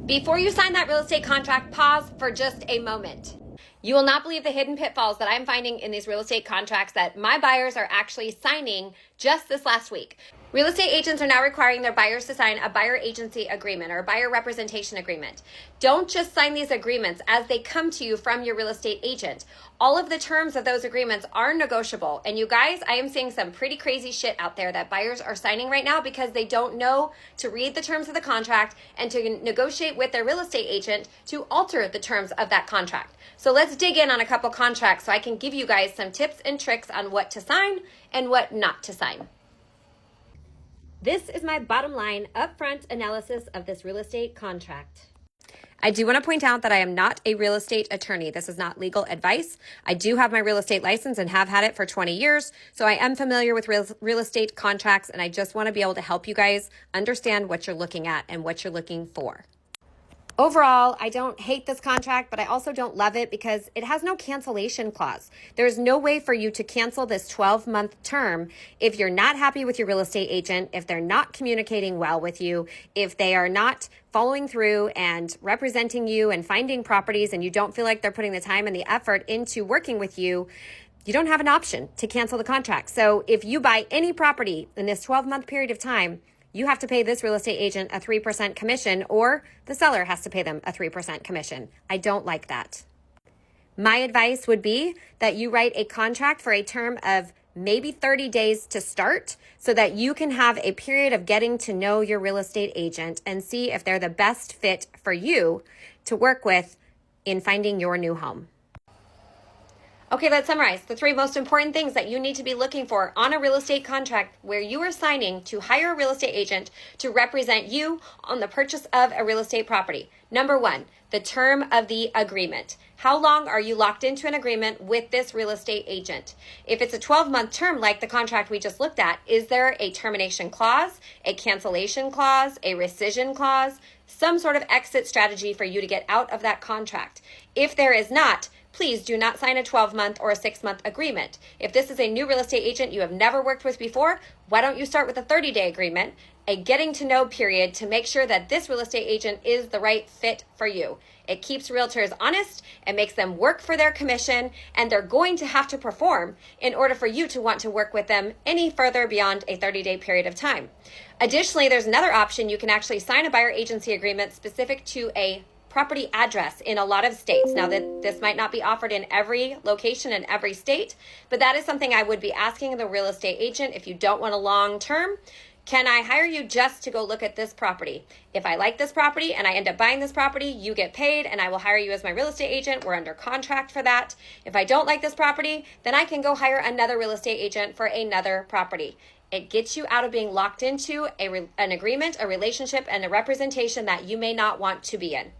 Before you sign that real estate contract, pause for just a moment. You will not believe the hidden pitfalls that I'm finding in these real estate contracts that my buyers are actually signing just this last week. Real estate agents are now requiring their buyers to sign a buyer agency agreement or a buyer representation agreement. Don't just sign these agreements as they come to you from your real estate agent. All of the terms of those agreements are negotiable. And you guys, I am seeing some pretty crazy shit out there that buyers are signing right now because they don't know to read the terms of the contract and to negotiate with their real estate agent to alter the terms of that contract. So let's dig in on a couple contracts so I can give you guys some tips and tricks on what to sign and what not to sign. This is my bottom line upfront analysis of this real estate contract. I do want to point out that I am not a real estate attorney. This is not legal advice. I do have my real estate license and have had it for 20 years. So I am familiar with real estate contracts, and I just want to be able to help you guys understand what you're looking at and what you're looking for. Overall, I don't hate this contract, but I also don't love it because it has no cancellation clause. There's no way for you to cancel this 12-month term if you're not happy with your real estate agent, if they're not communicating well with you, if they are not following through and representing you and finding properties and you don't feel like they're putting the time and the effort into working with you. You don't have an option to cancel the contract. So if you buy any property in this 12-month period of time, you have to pay this real estate agent a 3% commission, or the seller has to pay them a 3% commission. I don't like that. My advice would be that you write a contract for a term of maybe 30 days to start so that you can have a period of getting to know your real estate agent and see if they're the best fit for you to work with in finding your new home. Okay, let's summarize the 3 most important things that you need to be looking for on a real estate contract where you are signing to hire a real estate agent to represent you on the purchase of a real estate property. Number 1, the term of the agreement. How long are you locked into an agreement with this real estate agent? If it's a 12-month term like the contract we just looked at, is there a termination clause, a cancellation clause, a rescission clause, some sort of exit strategy for you to get out of that contract? If there is not, please do not sign a 12-month or a 6-month agreement. If this is a new real estate agent you have never worked with before, why don't you start with a 30-day agreement, a getting to know period to make sure that this real estate agent is the right fit for you. It keeps realtors honest and makes them work for their commission, and they're going to have to perform in order for you to want to work with them any further beyond a 30-day period of time. Additionally, there's another option. You can actually sign a buyer agency agreement specific to a property address in a lot of states. Now, that this might not be offered in every location in every state, but that is something I would be asking the real estate agent if you don't want a long term. Can I hire you just to go look at this property? If I like this property and I end up buying this property, you get paid and I will hire you as my real estate agent. We're under contract for that. If I don't like this property, then I can go hire another real estate agent for another property. It gets you out of being locked into an agreement, a relationship, and a representation that you may not want to be in.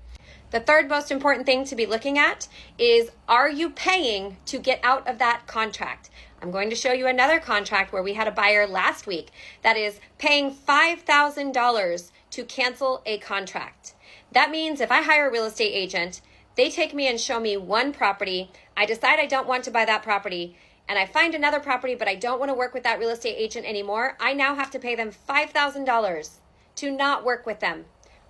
The third most important thing to be looking at is, are you paying to get out of that contract? I'm going to show you another contract where we had a buyer last week that is paying $5,000 to cancel a contract. That means if I hire a real estate agent, they take me and show me one property, I decide I don't want to buy that property, and I find another property but I don't want to work with that real estate agent anymore, I now have to pay them $5,000 to not work with them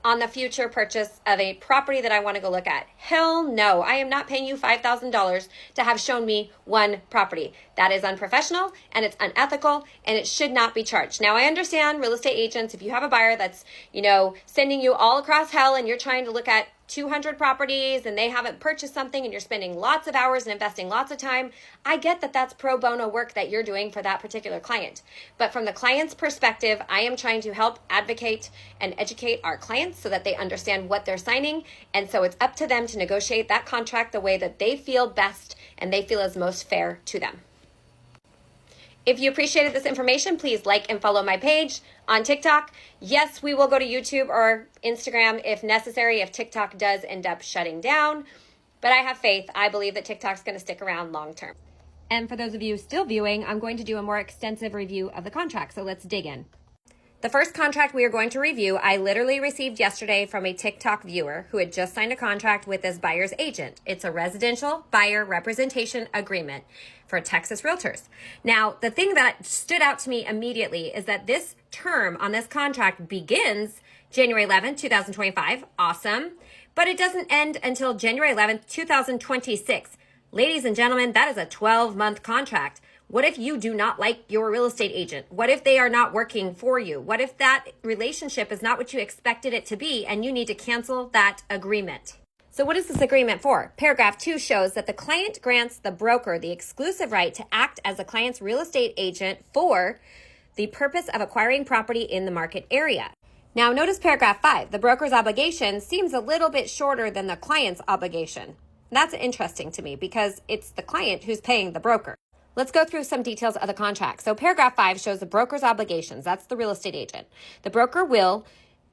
on the future purchase of a property that I want to go look at. Hell no, I am not paying you $5,000 to have shown me one property. That is unprofessional and it's unethical and it should not be charged. Now, I understand real estate agents, if you have a buyer that's, sending you all across hell and you're trying to look at 200 properties and they haven't purchased something and you're spending lots of hours and investing lots of time, I get that that's pro bono work that you're doing for that particular client. But from the client's perspective, I am trying to help advocate and educate our clients so that they understand what they're signing. And so it's up to them to negotiate that contract the way that they feel best and they feel is most fair to them. If you appreciated this information, please like and follow my page on TikTok. Yes, we will go to YouTube or Instagram if necessary, if TikTok does end up shutting down. But I have faith. I believe that TikTok's going to stick around long term. And for those of you still viewing, I'm going to do a more extensive review of the contract. So let's dig in. The first contract we are going to review, I literally received yesterday from a TikTok viewer who had just signed a contract with this buyer's agent. It's a residential buyer representation agreement for Texas Realtors. Now, the thing that stood out to me immediately is that this term on this contract begins January 11th, 2025. Awesome. But it doesn't end until January 11th, 2026. Ladies and gentlemen, that is a 12-month contract. What if you do not like your real estate agent? What if they are not working for you? What if that relationship is not what you expected it to be and you need to cancel that agreement? So what is this agreement for? Paragraph 2 shows that the client grants the broker the exclusive right to act as the client's real estate agent for the purpose of acquiring property in the market area. Now notice paragraph 5. The broker's obligation seems a little bit shorter than the client's obligation. That's interesting to me because it's the client who's paying the broker. Let's go through some details of the contract. So paragraph 5 shows the broker's obligations. That's the real estate agent. The broker will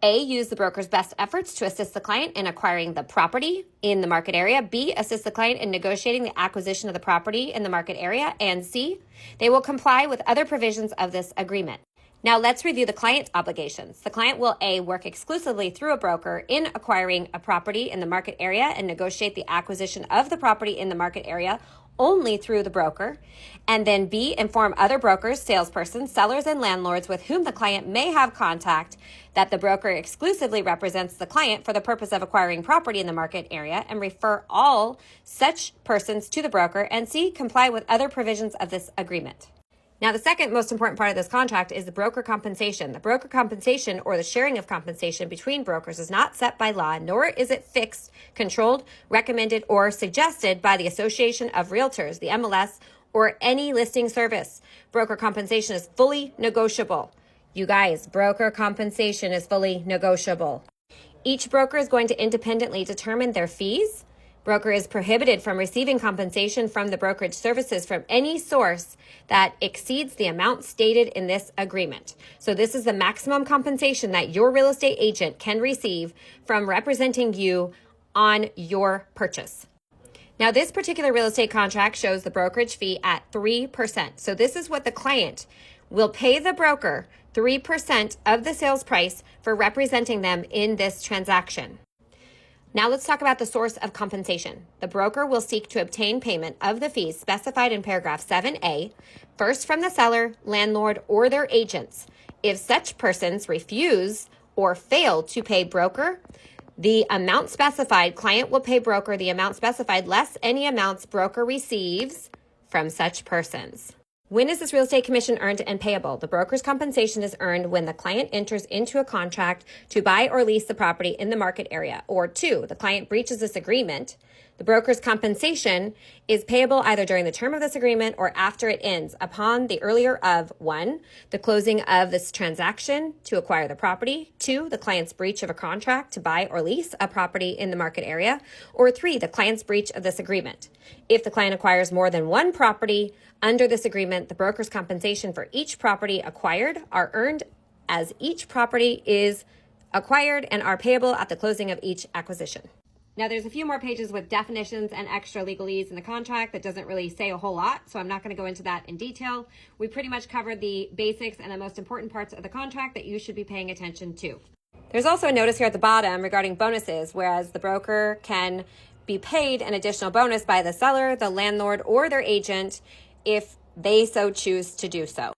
A, use the broker's best efforts to assist the client in acquiring the property in the market area. B, assist the client in negotiating the acquisition of the property in the market area. And C, they will comply with other provisions of this agreement. Now let's review the client's obligations. The client will A, work exclusively through a broker in acquiring a property in the market area and negotiate the acquisition of the property in the market area only through the broker. And then B, inform other brokers, salespersons, sellers, and landlords with whom the client may have contact that the broker exclusively represents the client for the purpose of acquiring property in the market area and refer all such persons to the broker. And C, comply with other provisions of this agreement. Now, the second most important part of this contract is the broker compensation. The broker compensation, or the sharing of compensation between brokers, is not set by law, nor is it fixed, controlled, recommended, or suggested by the Association of Realtors, the MLS, or any listing service. Broker compensation is fully negotiable. You guys, broker compensation is fully negotiable. Each broker is going to independently determine their fees. Broker is prohibited from receiving compensation from the brokerage services from any source that exceeds the amount stated in this agreement. So this is the maximum compensation that your real estate agent can receive from representing you on your purchase. Now, this particular real estate contract shows the brokerage fee at 3%. So this is what the client will pay the broker, 3% of the sales price for representing them in this transaction. Now let's talk about the source of compensation. The broker will seek to obtain payment of the fees specified in paragraph 7A, first from the seller, landlord, or their agents. If such persons refuse or fail to pay broker, the amount specified, client will pay broker the amount specified less any amounts broker receives from such persons. When is this real estate commission earned and payable? The broker's compensation is earned when the client enters into a contract to buy or lease the property in the market area. Or 2, the client breaches this agreement. The broker's compensation is payable either during the term of this agreement or after it ends upon the earlier of 1, the closing of this transaction to acquire the property, 2, the client's breach of a contract to buy or lease a property in the market area, or 3, the client's breach of this agreement. If the client acquires more than one property under this agreement, the broker's compensation for each property acquired are earned as each property is acquired and are payable at the closing of each acquisition. Now, there's a few more pages with definitions and extra legalese in the contract that doesn't really say a whole lot, so I'm not going to go into that in detail. We pretty much covered the basics and the most important parts of the contract that you should be paying attention to. There's also a notice here at the bottom regarding bonuses, whereas the broker can be paid an additional bonus by the seller, the landlord, or their agent if they so choose to do so.